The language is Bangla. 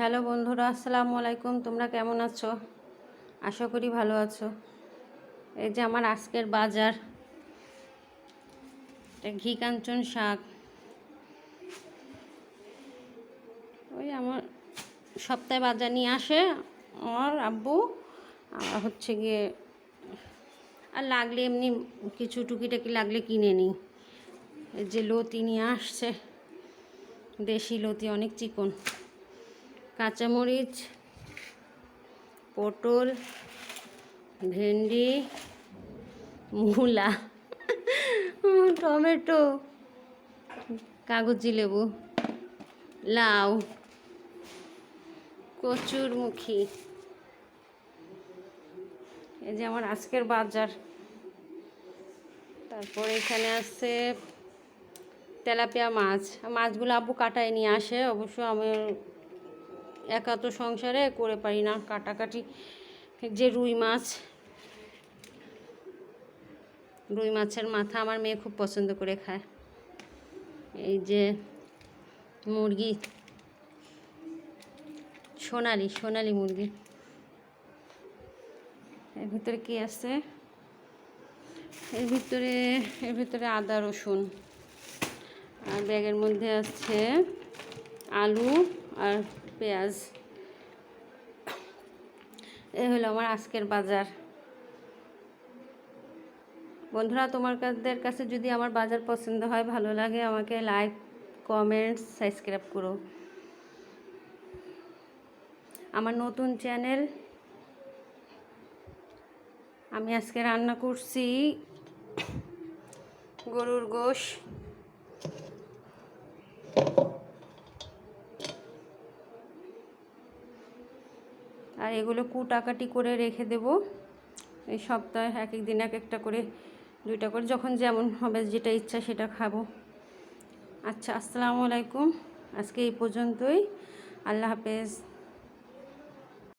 হ্যালো বন্ধুরা, আসসালামু আলাইকুম। তোমরা কেমন আছো? আশা করি ভালো আছো। এই যে আমার আজকের বাজার, ঘি কাঞ্চন শাক। ওই আমার সপ্তাহে বাজার নিয়ে আসে আমার আব্বু। আর হচ্ছে গিয়ে আর লাগলে এমনি কিছু টুকিটাকি লাগলে কিনে নিই। এই যে লতি নিয়ে আসছে, দেশি লতি, অনেক চিকন। কাঁচামরিচ, পটল, ভেন্ডি, মূলা, টমেটো, কাগজি লেবু, লাউ, কচুরমুখী। এই যে আমার আজকের বাজার। তারপর এখানে আছে তেলাপিয়া মাছ। মাছগুলো আব্বু কাটায় নিয়ে আসে। অবশ্য আমি একা তো সংসারে করে পারি না কাটাকাটি। যে রুই মাছের মাথা আমার মেয়ে খুব পছন্দ করে খায়। এই যে মুরগি, সোনালি মুরগি। এর ভিতরে কি আছে? এর ভিতরে আদা রসুন। আর ব্যাগের মধ্যে আছে আলু আর পেঁয়াজ। এই হলো আমার আজকের বাজার। বন্ধুরা, তোমাদের কাছে যদি আমার বাজার পছন্দ হয়, ভালো লাগে, আমাকে লাইক, কমেন্টস, সাবস্ক্রাইব করো। আমার নতুন চ্যানেল। আমি আজকে রান্না করছি গরুর গোশ। আর এগুলো কুটাকাটি করে রেখে দেব। এই সপ্তাহে এক এক দিন এক একটা করে, 2টা করে, যখন যেমন হবে, যেটা ইচ্ছা সেটা খাবো। আচ্ছা, আসসালামু আলাইকুম। আজকে এই পর্যন্তই। আল্লাহ হাফেজ।